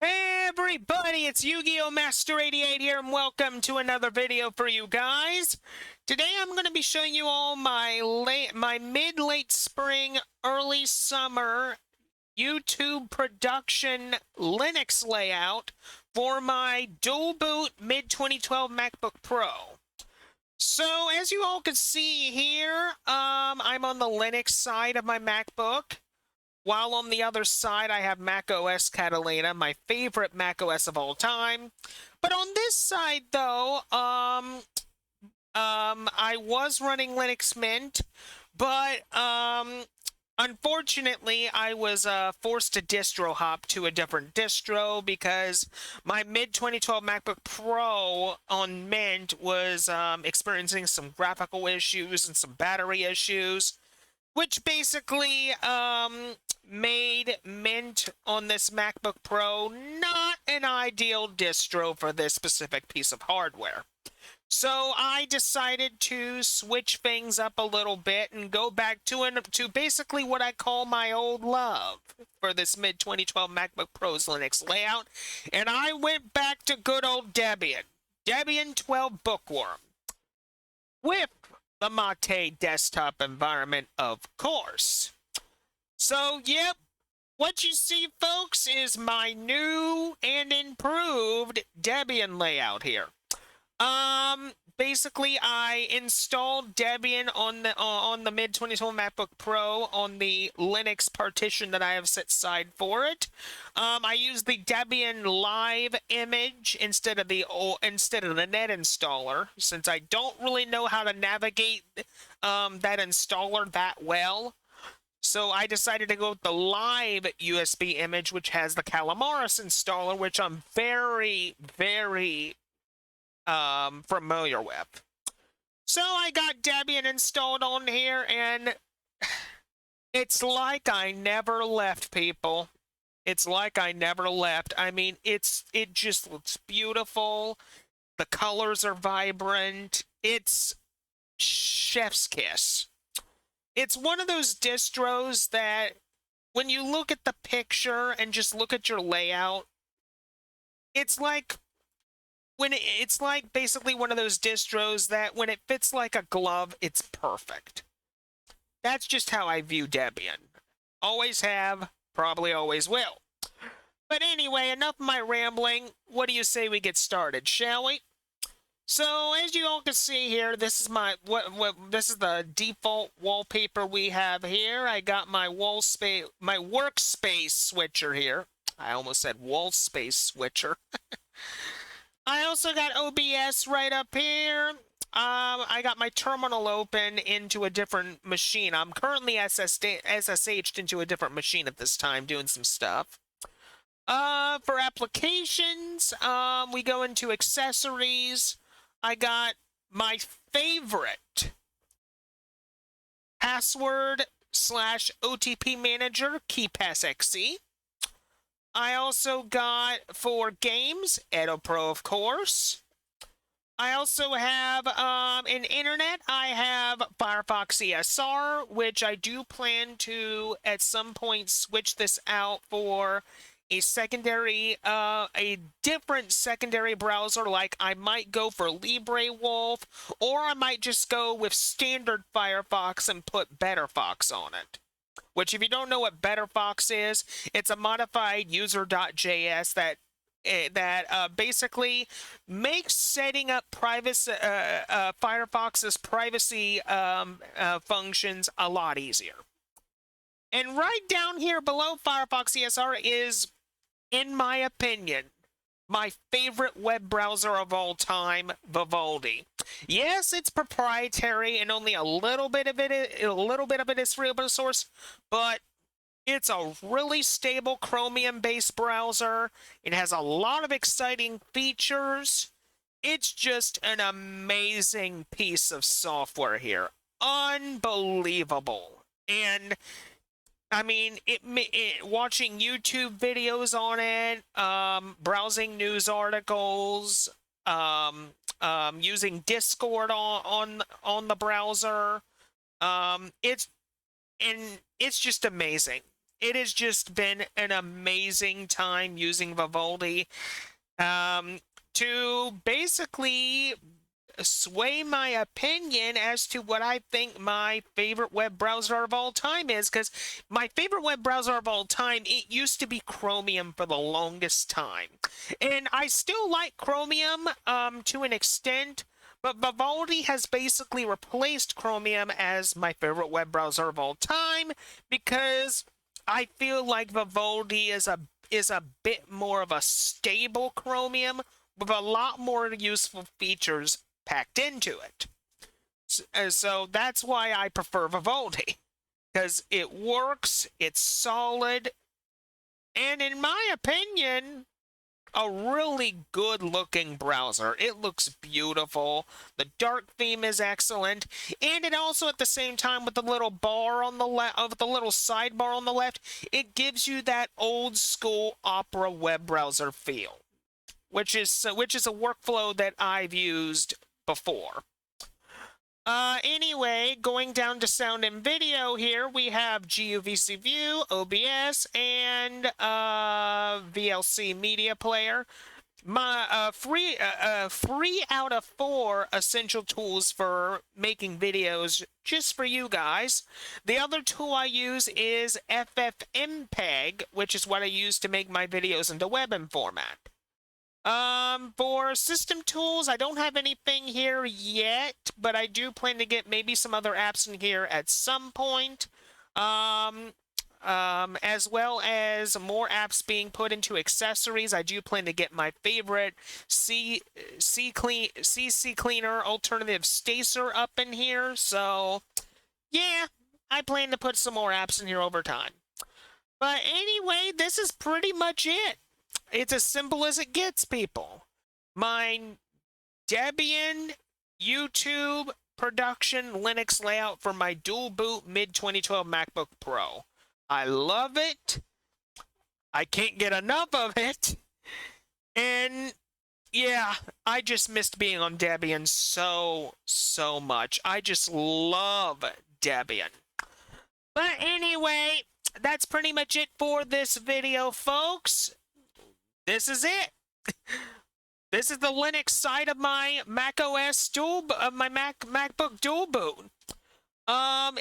Hey everybody, it's Yu-Gi-Oh! Master 88 here, and welcome to another video for you guys. Today I'm going to be showing you all my mid-late spring, early summer YouTube production Linux layout for my Duelboot mid-2012 MacBook Pro. So, as you all can see here, I'm on the Linux side of my MacBook. While on the other side, I have macOS Catalina, my favorite macOS of all time. But on this side, though, I was running Linux Mint, but unfortunately, I was forced to distro hop to a different distro because my mid-2012 MacBook Pro on Mint was experiencing some graphical issues and some battery issues, which basically made Mint on this MacBook Pro not an ideal distro for this specific piece of hardware. So I decided to switch things up a little bit and go back to basically what I call my old love for this mid-2012 MacBook Pro's Linux layout, and I went back to good old Debian 12 Bookworm with the Mate desktop environment, of course. So, yep, what you see, folks, is my new and improved Debian layout here. Basically, I installed Debian on the mid-2012 MacBook Pro on the Linux partition that I have set aside for it. I used the Debian Live image instead of the net installer, since I don't really know how to navigate that installer that well. So I decided to go with the live USB image, which has the Calamaris installer, which I'm very, very familiar with. So I got Debian installed on here, and it's like I never left, people. It's like I never left. I mean, it just looks beautiful. The colors are vibrant. It's chef's kiss. It's one of those distros that when you look at the picture and just look at your layout, it's like basically one of those distros that when it fits like a glove, it's perfect. That's just how I view Debian. Always have, probably always will. But anyway, enough of my rambling. What do you say we get started, shall we? So, as you all can see here, this is this is the default wallpaper we have here. I got my workspace switcher here. I almost said wall space switcher. I also got OBS right up here. I got my terminal open into a different machine. I'm currently SSH'd into a different machine at this time, doing some stuff. For applications, we go into accessories. I got my favorite password/OTP manager, KeePassXC. I also got, for games, EdoPro, of course. I also have, in internet, I have Firefox ESR, which I do plan to, at some point, switch this out for a different secondary browser. Like, I might go for LibreWolf, or I might just go with standard Firefox and put BetterFox on it. Which, if you don't know what BetterFox is, it's a modified user.js that basically makes setting up Firefox's privacy functions a lot easier. And right down here below Firefox ESR is, in my opinion, my favorite web browser of all time, Vivaldi. Yes, it's proprietary, and only a little bit of it is free open source, but it's a really stable Chromium-based browser. It has a lot of exciting features. It's just an amazing piece of software here. Unbelievable. And I mean, watching YouTube videos on it, browsing news articles, using Discord on the browser, it's just amazing. it has just been an amazing time using Vivaldi to basically sway my opinion as to what I think my favorite web browser of all time is, because my favorite web browser of all time, it used to be Chromium for the longest time. And I still like Chromium to an extent, but Vivaldi has basically replaced Chromium as my favorite web browser of all time, because I feel like Vivaldi is a bit more of a stable Chromium with a lot more useful features packed into it. So that's why I prefer Vivaldi, because it works, it's solid, and in my opinion, a really good looking browser. It looks beautiful, the dark theme is excellent, and it also at the same time with the little bar on the left, of the little sidebar on the left, it gives you that old school Opera web browser feel, which is a workflow that I've used before. Anyway, going down to sound and video here, we have GUVC View, OBS, and VLC Media Player. My three out of 4 essential tools for making videos just for you guys. The other tool I use is FFmpeg, which is what I use to make my videos into WebM format. For system tools, I don't have anything here yet, but I do plan to get maybe some other apps in here at some point. As well as more apps being put into accessories. I do plan to get my favorite CC Cleaner alternative Stacer up in here. So, yeah, I plan to put some more apps in here over time. But anyway, this is pretty much it. It's as simple as it gets, people. My Debian YouTube production Linux layout for my Duelboot mid-2012 MacBook Pro. I love it. I can't get enough of it. And yeah, I just missed being on Debian so much. I just love Debian. But anyway, that's pretty much it for this video, folks. This is it. This is the Linux side of my macOS MacBook Duelboot.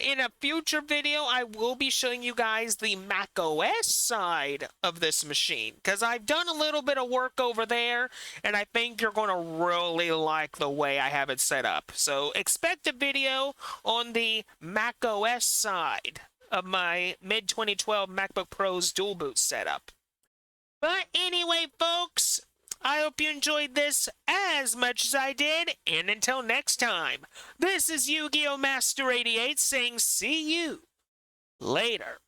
In a future video, I will be showing you guys the macOS side of this machine, because I've done a little bit of work over there, and I think you're going to really like the way I have it set up. So expect a video on the macOS side of my mid-2012 MacBook Pro's Duelboot setup. But anyway, folks, I hope you enjoyed this as much as I did, and until next time, this is Yu-Gi-Oh! Master 88 saying see you later.